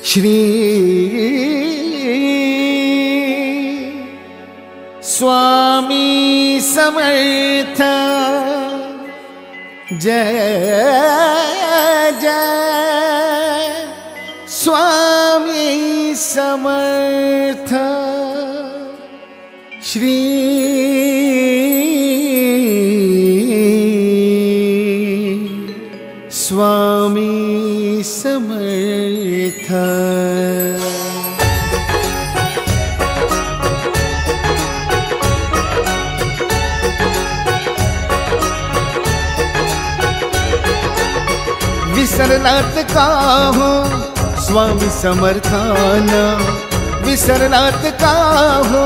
श्री स्वामी समर्थ जय जय स्वामी समर्थ। श्री स्वामी समर्थ। विसरलात का हो स्वामी समर्थाना, विसरलात का हो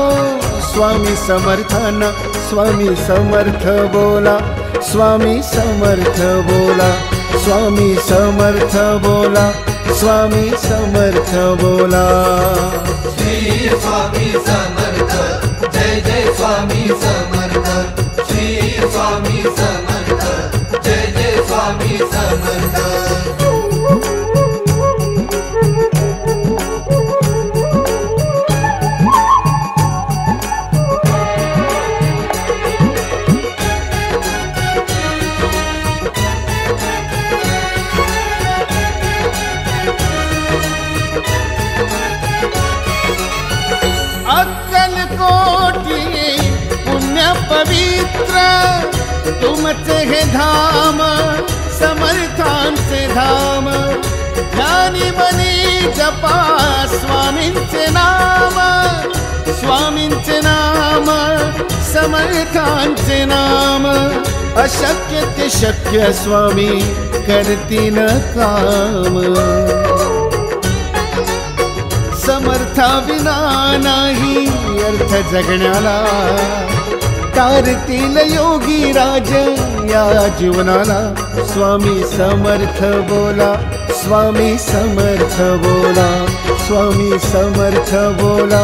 स्वामी समर्थाना। स्वामी समर्थ बोला, स्वामी समर्थ बोला, स्वामी समर्थ बोला, स्वामी समर्थ बोला। श्री स्वामी समर्थ जय जय स्वामी समर्थ। श्री स्वामी समर्थ जय जय स्वामी समर्थ। पवित्र तुमचे हे धाम, समर्थांचे धाम। ध्यानी मनी जपा स्वामींचे नाम, स्वामींचे नाम, समर्थांचे नाम। अशक्य ते शक्य स्वामी करतील काम। समर्था विना नाही अर्थ जगण्याला, तारतील योगी राज या जीवनाला। स्वामी समर्थ बोला, स्वामी समर्थ बोला, स्वामी समर्थ बोला,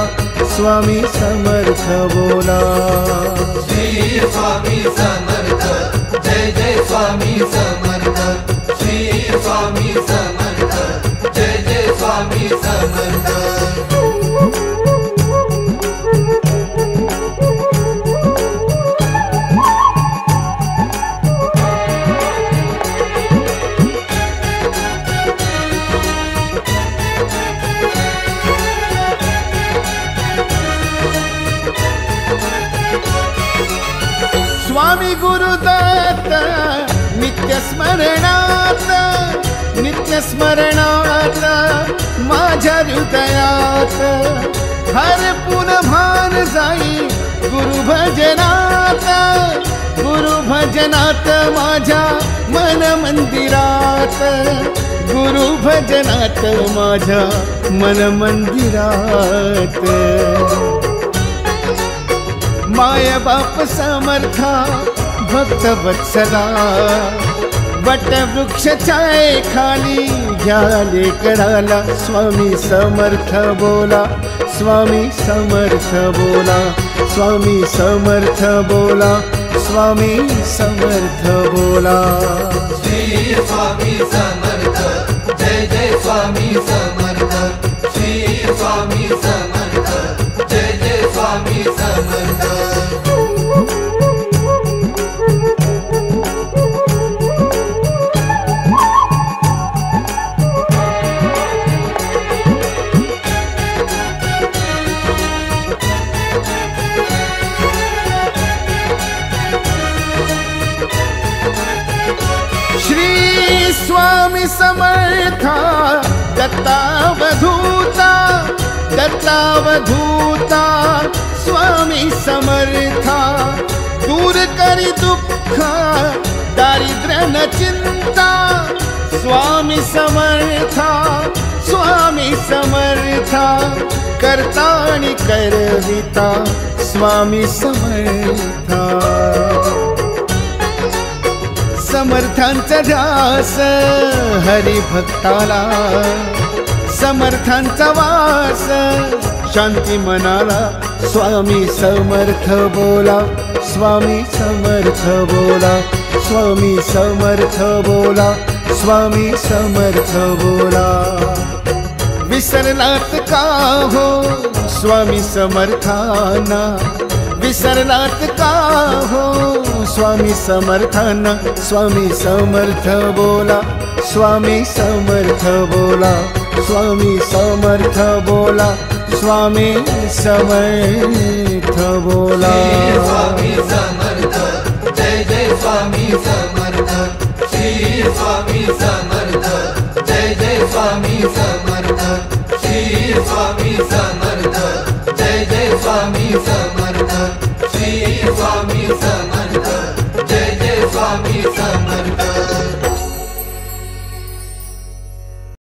स्वामी समर्थ बोला। श्री स्वामी समर्थ जय जय स्वामी समर्थ। श्री स्वामी समर्थ जय जय स्वामी समर्थ। स्वामी गुरुदत्त नित्य स्मरणात, नित्य स्मरणात माझ्या हृदयात। हर पुन भान जाई गुरु भजनात, गुरु भजनात माझ्या मन मंदिरात। गुरु भजनात माझ्या मन मंदिरात। माय बाप समर्था भक्त वत्सला, वट वृक्षाच्या खाली घ्या लेकराला। स्वामी समर्थ बोला, स्वामी समर्थ बोला, स्वामी समर्थ बोला, स्वामी समर्थ बोला। श्री स्वामी समर्थ जय जय स्वामी समर्थ। श्री स्वामी समर्थ जय जय स्वामी समर्थ। श्री स्वामी समर्था दत्तावधूता, दत्तावधूता स्वामी समर्था। दूर करी दुःख दारिद्र्य न चिंता। स्वामी समर्था, स्वामी समर्था करता आणि करविता। स्वामी समर्था समर्थांचा ध्यास हरिभक्ताला, समर्थांचा वास शांती मनाला। स्वामी समर्थ बोला, स्वामी समर्थ बोला, स्वामी समर्थ बोला, स्वामी समर्थ बोला। विसरलात का हो स्वामी समर्थाना, विसरलात का हो स्वामी समर्थाना, स्वामी समर्थ बोला, स्वामी समर्थ बोला, स्वामी समर्थ बोला, स्वामी समर्थ बोला। स्वामी समर्थ, जय जय स्वामी समर्थ, श्री स्वामी समर्थ, जय जय स्वामी समर्थ, श्री स्वामी समर्थ, जय जय स्वामी समर्थ, श्री स्वामी समर्थ।